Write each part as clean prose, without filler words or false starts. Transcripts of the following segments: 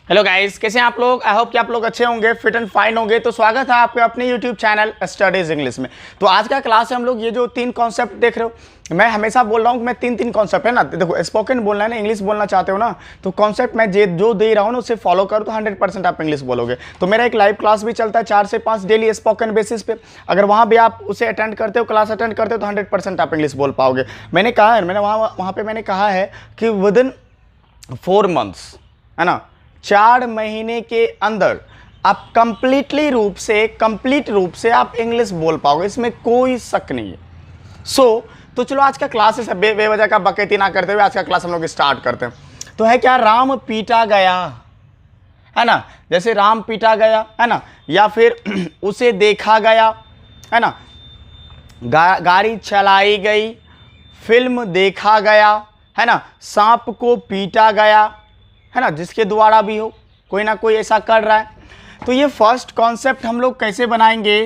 Hello guys, कैसे हैं आप लोग। आई होप कि आप लोग अच्छे होंगे, फिट एंड फाइन होंगे। तो स्वागत है आपके अपने यूट्यूब चैनल स्टडीज इंग्लिश में। तो आज का क्लास है, हम लोग ये जो 3 कॉन्सेप्ट देख रहे हो, मैं हमेशा बोल रहा हूँ कि मैं तीन कॉन्सेप्ट है ना। देखो, स्पोकन बोलना है ना, इंग्लिश बोलना चाहते हो ना, तो कॉन्सेप्ट मैं जो दे रहा हूँ ना उसे फॉलो करो तो 100% आप इंग्लिश बोलोगे। तो मेरा एक लाइव क्लास भी चलता है 4 से 5 डेली स्पोकन बेसिस पे। अगर वहाँ भी आप उसे अटेंड करते हो, क्लास अटेंड करते हो, तो 100% आप इंग्लिश बोल पाओगे। मैंने कहा है, मैंने वहाँ पे मैंने कहा है कि विदिन 4 मंथ्स, है ना, 4 महीने के अंदर आप कंप्लीट रूप से आप इंग्लिश बोल पाओगे, इसमें कोई शक नहीं है। तो चलो आज का क्लास है, बेवजह का बकैती ना करते हुए आज का क्लास हम लोग स्टार्ट करते हैं। तो है क्या, राम पीटा गया, है ना, जैसे राम पीटा गया, है ना, या फिर उसे देखा गया, है ना, गाड़ी चलाई गई, फिल्म देखा गया, है ना, सांप को पीटा गया, है ना, जिसके द्वारा भी हो, कोई ना कोई ऐसा कर रहा है। तो ये फर्स्ट कॉन्सेप्ट हम लोग कैसे बनाएंगे।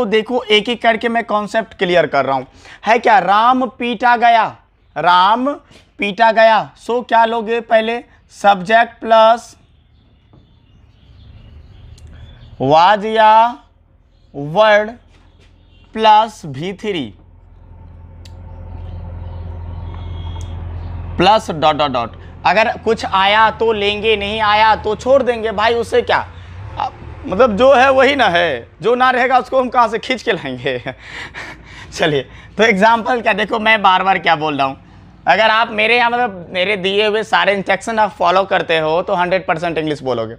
देखो, एक एक करके मैं कॉन्सेप्ट क्लियर कर रहा हूं। है क्या, राम पीटा गया, राम पीटा गया। क्या लोगे, पहले सब्जेक्ट प्लस वाज या word plus V3 plus dot dot dot. अगर कुछ आया तो लेंगे, नहीं आया तो छोड़ देंगे भाई, उससे क्या, मतलब जो है वही ना है, जो ना रहेगा उसको हम कहाँ से खींच के लाएंगे। चलिए, तो एग्जाम्पल क्या, देखो मैं बार बार क्या बोल रहा हूँ, अगर आप मेरे यहाँ मतलब मेरे दिए हुए सारे इंस्ट्रक्शन आप फॉलो करते हो तो 100% इंग्लिश बोलोगे।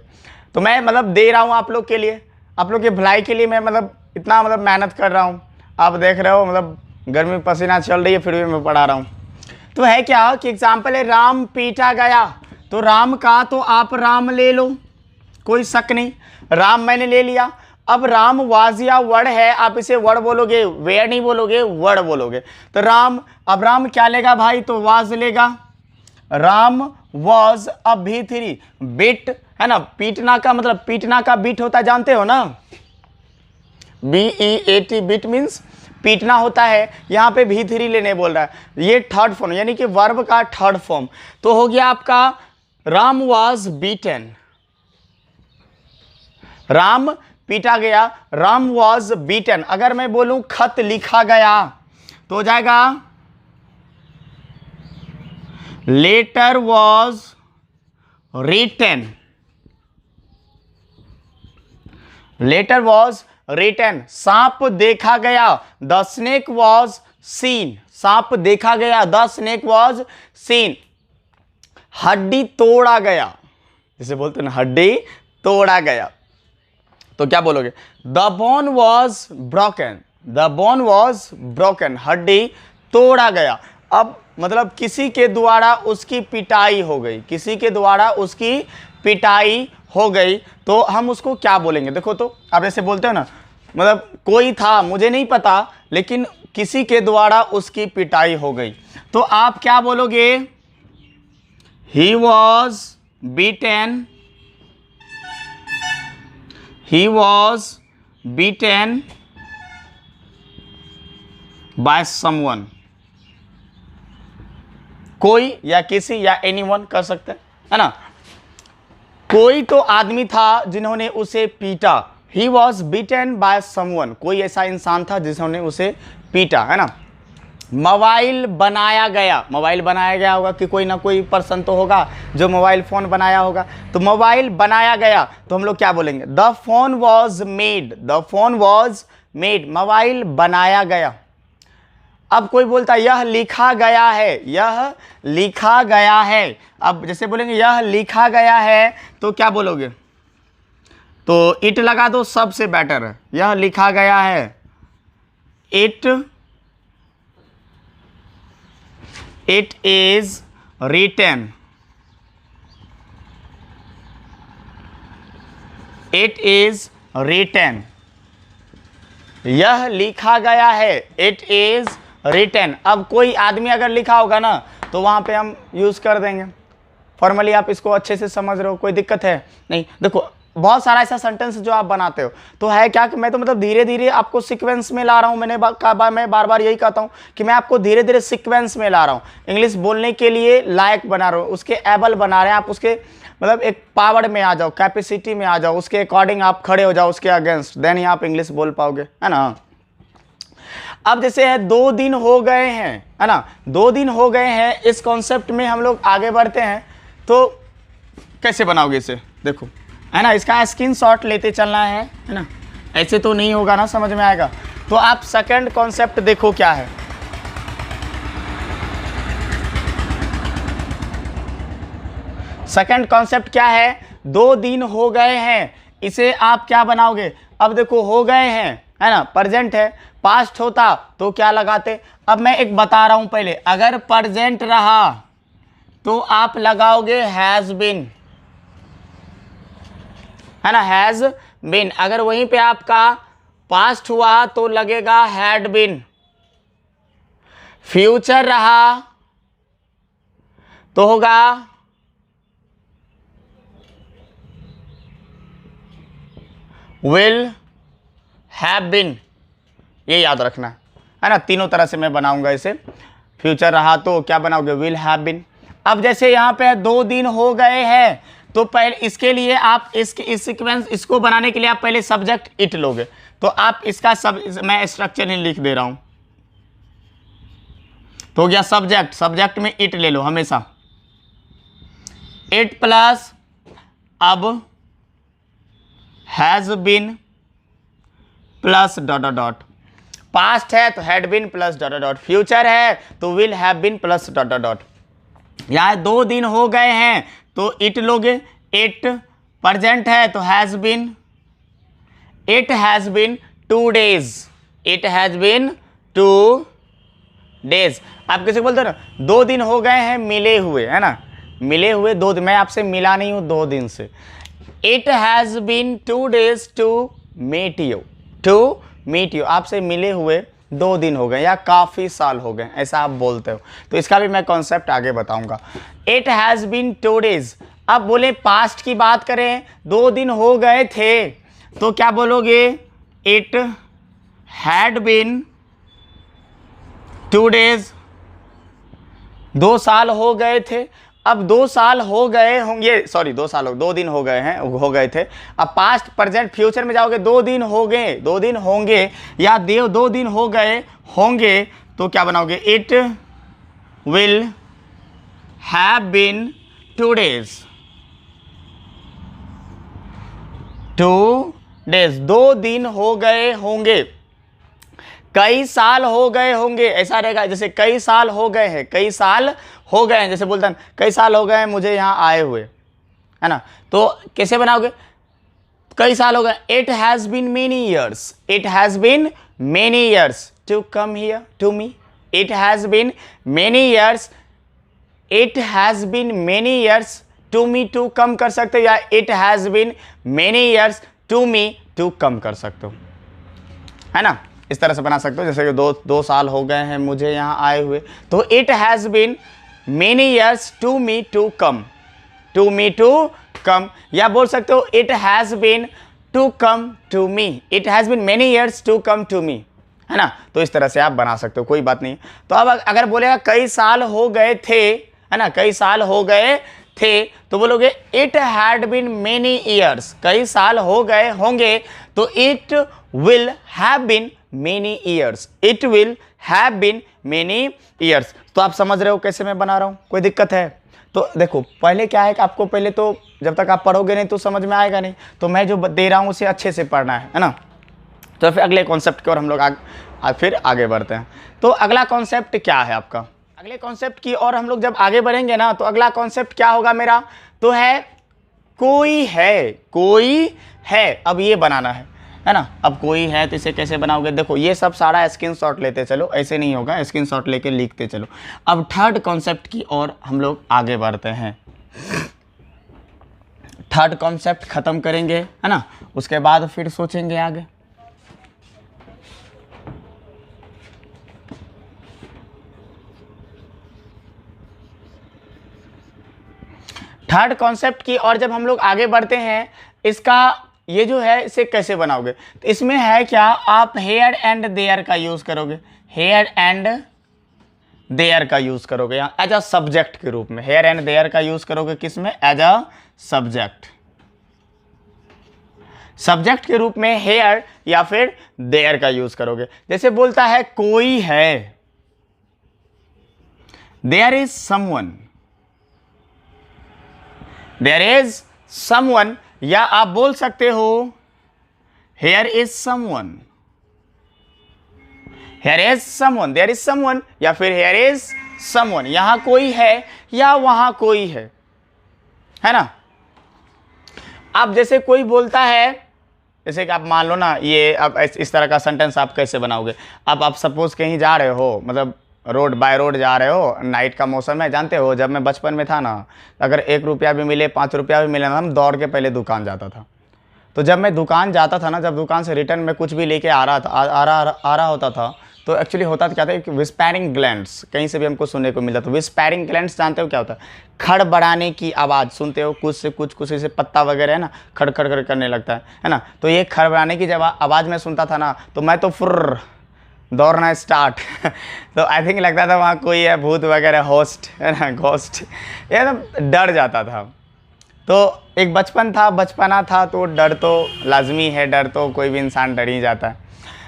तो मैं मतलब दे रहा हूँ आप लोग के लिए, आप लोग की भलाई के लिए मैं मतलब इतना मतलब मेहनत कर रहा हूँ। आप देख रहे हो मतलब गर्मी पसीना चल रही है, फिर भी मैं पढ़ा रहा हूँ। तो है क्या कि एग्जाम्पल है, राम पीटा गया, तो राम का तो आप राम ले लो, कोई शक नहीं, राम मैंने ले लिया। अब राम वाज या वर्ड है, आप इसे वर्ड बोलोगे, वेयर नहीं बोलोगे, वर्ड बोलोगे। तो राम, अब राम क्या लेगा भाई, तो वाज लेगा, राम वाज। अब V3 बिट, है ना, पीटना का मतलब, पीटना का बीट होता है, जानते हो ना, BEAT, बिट मीन्स पीटना होता है। यहाँ पे V3 लेने बोल रहा है, ये थर्ड फॉर्म यानी कि वर्ब का थर्ड फॉर्म। तो हो गया आपका राम वाज बीटन, राम पीटा गया, राम वाज बीटन। अगर मैं बोलूं खत लिखा गया तो हो जाएगा letter was written, letter was written. सांप देखा गया, द स्नेक वॉज सीन, सांप देखा गया, द स्नेक वॉज सीन। हड्डी तोड़ा गया, जिसे बोलते हैं ना, हड्डी तोड़ा गया, तो क्या बोलोगे, the bone was broken, the bone was broken, हड्डी तोड़ा गया। अब मतलब किसी के द्वारा उसकी पिटाई हो गई, किसी के द्वारा उसकी पिटाई हो गई, तो हम उसको क्या बोलेंगे। देखो, तो आप ऐसे बोलते हो ना, मतलब कोई था, मुझे नहीं पता, लेकिन किसी के द्वारा उसकी पिटाई हो गई, तो आप क्या बोलोगे, he was beaten, he was beaten by someone. कोई या किसी या एनीवन कर सकते हैं, है ना, कोई तो आदमी था जिन्होंने उसे पीटा, he was beaten by someone, कोई ऐसा इंसान था जिन्होंने उसे पीटा, है ना। मोबाइल बनाया गया, मोबाइल बनाया गया होगा कि कोई ना कोई पर्सन तो होगा जो मोबाइल फ़ोन बनाया होगा, तो मोबाइल बनाया गया, तो हम लोग क्या बोलेंगे, the phone was made, the phone was made, mobile बनाया गया। अब कोई बोलता है यह लिखा गया है, यह लिखा गया है, अब जैसे बोलेंगे यह लिखा गया है, तो क्या बोलोगे, तो इट लगा दो, सबसे बेटर है, यह लिखा गया है, it is written, it is written, यह लिखा गया है, इट इज रिटन। अब कोई आदमी अगर लिखा होगा ना तो वहां पे हम यूज कर देंगे फॉर्मली, आप इसको अच्छे से समझ रहे हो, कोई दिक्कत है नहीं। देखो, बहुत सारा ऐसा सेंटेंस जो आप बनाते हो, तो है क्या कि मैं तो मतलब धीरे धीरे आपको सीक्वेंस में ला रहा हूँ। मैं बार बार यही कहता हूँ कि मैं आपको धीरे धीरे सीक्वेंस में ला रहा हूँ, इंग्लिश बोलने के लिए लायक बना रहा हूँ, उसके एबल बना रहे हैं, आप उसके मतलब एक पावर में आ जाओ, कैपेसिटी में आ जाओ, उसके अकॉर्डिंग आप खड़े हो जाओ उसके अगेंस्ट, देन ही आप इंग्लिश बोल पाओगे, है ना। अब जैसे है 2 दिन हो गए हैं, है ना, 2 दिन हो गए हैं, इस कॉन्सेप्ट में हम लोग आगे बढ़ते हैं। तो कैसे बनाओगे इसे, देखो, है ना, इसका स्क्रीनशॉट लेते चलना है ना, ऐसे तो नहीं होगा ना, समझ में आएगा। तो आप सेकंड कॉन्सेप्ट देखो क्या है। सेकंड कॉन्सेप्ट क्या है, 2 दिन हो गए हैं, इसे आप क्या बनाओगे। अब देखो हो गए हैं, है ना, प्रेजेंट है, पास्ट होता तो क्या लगाते। अब मैं एक बता रहा हूं पहले, अगर प्रेजेंट रहा तो आप लगाओगे हैज बीन, है ना, हैज बीन। अगर वहीं पे आपका पास्ट हुआ तो लगेगा हैड बीन। फ्यूचर रहा तो होगा विल हैव बीन, ये याद रखना है ना। तीनों तरह से मैं बनाऊंगा इसे। फ्यूचर रहा तो क्या बनाओगे, विल हैव बीन। अब जैसे यहाँ पे 2 दिन हो गए हैं, तो पहले इसके लिए आप इस सीक्वेंस, इसको बनाने के लिए आप पहले सब्जेक्ट इट लोगे। तो आप इसका मैं स्ट्रक्चर नहीं लिख दे रहा हूं, तो हो गया सब्जेक्ट, सब्जेक्ट में इट ले लो हमेशा, इट प्लस अब has been plus dot dot dot. Past है तो had been plus dot dot dot, future है तो will have been plus dot dot dot. यहाँ 2 दिन हो गए हैं तो इट लोगे, इट। प्रेजेंट है तो has been, it has been 2 days, it has been 2 days. आप कैसे बोलते हो ना, 2 दिन हो गए हैं मिले हुए, है ना, मिले हुए 2 दिन, मैं आपसे मिला नहीं हूं 2 दिन से। It has been 2 days to meet you, आपसे मिले हुए 2 दिन हो गए या काफ़ी साल हो गए, ऐसा आप बोलते हो। तो इसका भी मैं कॉन्सेप्ट आगे बताऊंगा। It has been 2 days। अब बोले पास्ट की बात करें, 2 दिन हो गए थे तो क्या बोलोगे, इट हैड बीन 2 days। 2 साल हो गए थे, अब 2 साल हो गए होंगे, सॉरी 2 साल हो, 2 दिन हो गए हैं, हो गए थे। अब पास्ट प्रेजेंट फ्यूचर में जाओगे, 2 दिन हो गए, 2 दिन होंगे या 2 दिन हो गए होंगे, तो क्या बनाओगे, it will have been 2 days, 2 days। 2 दिन हो गए होंगे, कई साल हो गए होंगे, ऐसा रहेगा। जैसे कई साल हो गए हैं, कई साल हो गए हैं, जैसे बोलते हैं कई साल हो गए हैं मुझे यहाँ आए हुए, है ना। तो कैसे बनाओगे, कई साल हो गए, it has been many years, it has been many years to come here to me, it has been many years, it has been many years to me, to come कर सकते हो, या it has been many years to me to come कर सकते हो, है ना। इस तरह से बना सकते हो, जैसे कि 2 साल हो गए हैं मुझे यहाँ आए हुए, तो it has been many years to me to come, to me to come. या बोल सकते हो it has been to come to me, it has been many years to come to me, है ना। तो इस तरह से आप बना सकते हो, कोई बात नहीं। तो अब अगर बोलेगा कई साल हो गए थे, है ना, कई साल हो गए थे, तो बोलोगे it had been many years, कई साल हो गए होंगे, तो it will have been many years, it will have been many years. तो आप समझ रहे हो कैसे मैं बना रहा हूँ, कोई दिक्कत है। तो देखो पहले क्या है कि आपको पहले तो जब तक आप पढ़ोगे नहीं तो समझ में आएगा नहीं, तो मैं जो दे रहा हूँ उसे अच्छे से पढ़ना है ना। तो फिर अगले कॉन्सेप्ट की ओर हम लोग फिर आगे बढ़ते हैं। तो अगला कॉन्सेप्ट क्या है आपका, अगले कॉन्सेप्ट की ओर हम लोग जब आगे बढ़ेंगे ना, तो अगला कॉन्सेप्ट क्या होगा मेरा, तो है कोई है, कोई है। अब ये बनाना है ना। अब कोई है तो इसे कैसे बनाओगे, देखो ये सब सारा स्क्रीनशॉट लेते चलो, ऐसे नहीं होगा, स्क्रीनशॉट लेके लिखते चलो। अब थर्ड कॉन्सेप्ट की ओर हम लोग आगे बढ़ते हैं। थर्ड कॉन्सेप्ट खत्म करेंगे, है ना, उसके बाद फिर सोचेंगे आगे। थर्ड कॉन्सेप्ट की और जब हम लोग आगे बढ़ते हैं, इसका ये जो है इसे कैसे बनाओगे, तो इसमें है क्या, आप हेयर एंड देयर का यूज करोगे। हेयर एंड देयर का यूज करोगे यहाँ एज अ सब्जेक्ट के रूप में, हेयर एंड देयर का यूज करोगे किस में, एज अ सब्जेक्ट, सब्जेक्ट के रूप में हेयर या फिर देयर का यूज करोगे। जैसे बोलता है कोई है, there is someone, there is someone, या आप बोल सकते हो here is someone, here is someone, there is someone या फिर हेयर इज समवन, यहां कोई है या वहां कोई है ना। अब जैसे कोई बोलता है, जैसे कि आप मान लो ना, ये अब इस तरह का सेंटेंस आप कैसे बनाओगे। अब आप सपोज कहीं जा रहे हो, मतलब रोड बाय रोड जा रहे हो, नाइट का मौसम है, जानते हो जब मैं बचपन में था ना, अगर 1 रुपया भी मिले 5 रुपया भी मिले ना, हम दौड़ के पहले दुकान जाता था। तो जब मैं दुकान जाता था ना, जब दुकान से रिटर्न में कुछ भी लेके आ रहा होता था, तो एक्चुअली होता क्या था, विस्पैरिंग ग्लैंड्स कहीं से भी हमको सुनने को मिलता था। विस्पैरिंग ग्लैंड्स जानते हो क्या होता है, खड़बड़ाने की आवाज़ सुनते हो, कुछ से कुछ ऐसे पत्ता वगैरह है ना, खड़ खड़ खड़ करने लगता है ना। तो ये खड़बड़ाने की जब आवाज़ में सुनता था ना, तो मैं तो फुर्र दौड़ना स्टार्ट तो आई थिंक लगता था वहाँ कोई है, भूत वगैरह, होस्ट है ना, घोस्ट, एकदम डर जाता था। तो एक बचपना था, तो डर तो लाजमी है, डर तो कोई भी इंसान डर ही जाता है।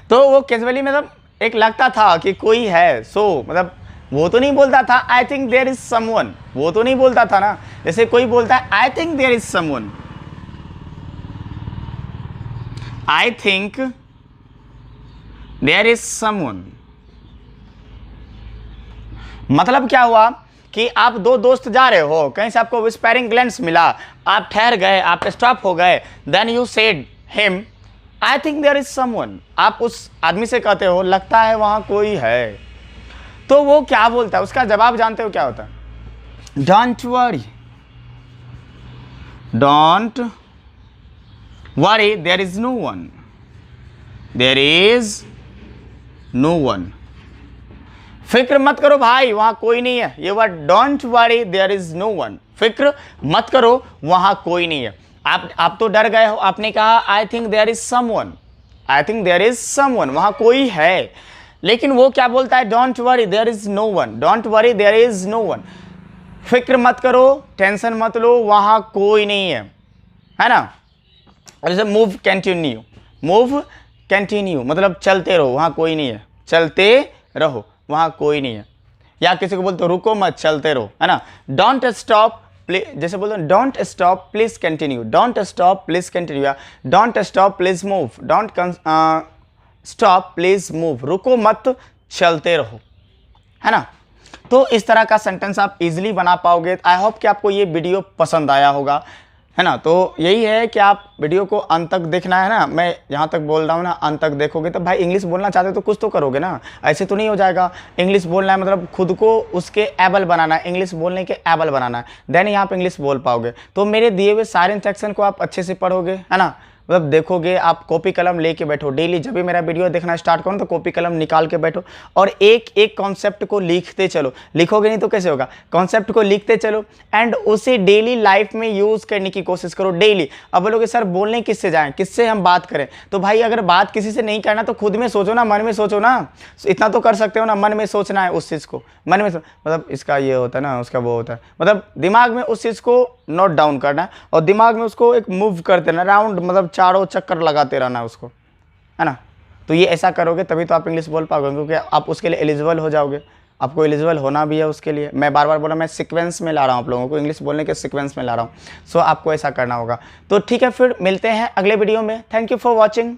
तो वो कैजुअली मतलब एक लगता था कि कोई है, सो मतलब वो तो नहीं बोलता था I think there is someone, वो तो नहीं बोलता था ना। जैसे कोई बोलता है I think there is someone, I think there is someone, मतलब क्या हुआ कि आप दो दोस्त जा रहे हो, कहीं से आपको विस्पैरिंग ग्लैंड्स मिला, आप ठहर गए, आप स्टॉप हो गए, then you said him I think there is someone, आप उस आदमी से कहते हो लगता है वहां कोई है। तो वो क्या बोलता है, उसका जवाब जानते हो क्या होता है, don't worry, don't worry there is no one, there is no one, फिक्र मत करो भाई वहां कोई नहीं है। ये word don't worry there is no one, फिक्र मत करो वहां कोई नहीं है। आप तो डर गए हो, आपने कहा I think there is someone, I think there is someone, वहां कोई है। लेकिन वो क्या बोलता है, don't worry there is no one, don't worry there is no one, फिक्र मत करो, टेंशन मत लो, वहां कोई नहीं है ना। जैसे मूव कंटिन्यू, मूव कंटिन्यू मतलब चलते रहो, वहां कोई नहीं है, चलते रहो, वहां कोई नहीं है। या किसी को बोलते हो रुको मत, चलते रहो, है ना। डोंट स्टॉप, जैसे बोलते हैं don't stop please continue, don't stop please continue, या don't stop please move, don't stop please move, रुको मत चलते रहो, है ना। तो इस तरह का सेंटेंस आप इजीली बना पाओगे। आई होप कि आपको ये वीडियो पसंद आया होगा, है ना। तो यही है कि आप वीडियो को अंत तक देखना है ना, मैं यहाँ तक बोल रहा हूँ ना, अंत तक देखोगे तो भाई इंग्लिश बोलना चाहते हो तो कुछ तो करोगे ना, ऐसे तो नहीं हो जाएगा। इंग्लिश बोलना है मतलब खुद को उसके एबल बनाना है, इंग्लिश बोलने के एबल बनाना है, देन ही आप इंग्लिश बोल पाओगे। तो मेरे दिए हुए सारे इंस्ट्रक्शन को आप अच्छे से पढ़ोगे, है ना, मतलब देखोगे, आप कॉपी कलम लेके बैठो डेली, जब भी मेरा वीडियो देखना स्टार्ट करो तो कॉपी कलम निकाल के बैठो और एक एक कॉन्सेप्ट को लिखते चलो। लिखोगे नहीं तो कैसे होगा, कॉन्सेप्ट को लिखते चलो एंड उसे डेली लाइफ में यूज़ करने की कोशिश करो डेली। अब बोलोगे सर बोलने किससे जाएं, किससे हम बात करें, तो भाई अगर बात किसी से नहीं करना तो खुद में सोचो ना, मन में सोचो ना, इतना तो कर सकते हो ना, मन में सोचना है उस चीज़ को, मन में मतलब इसका ये होता है ना, उसका वो होता है, मतलब दिमाग में उस चीज़ को नोट डाउन करना है और दिमाग में उसको एक मूव करते रहना, राउंड मतलब चारों चक्कर लगाते रहना है उसको, है ना। तो ये ऐसा करोगे तभी तो आप इंग्लिश बोल पाओगे, क्योंकि आप उसके लिए एलिजिबल हो जाओगे। आपको एलिजिबल होना भी है उसके लिए, मैं बार बार बोला, मैं सीक्वेंस में ला रहा हूँ आप लोगों को, इंग्लिश बोलने के सीक्वेंस में ला रहा हूँ। सो आपको ऐसा करना होगा। तो ठीक है, फिर मिलते हैं अगले वीडियो में। Thank you for watching.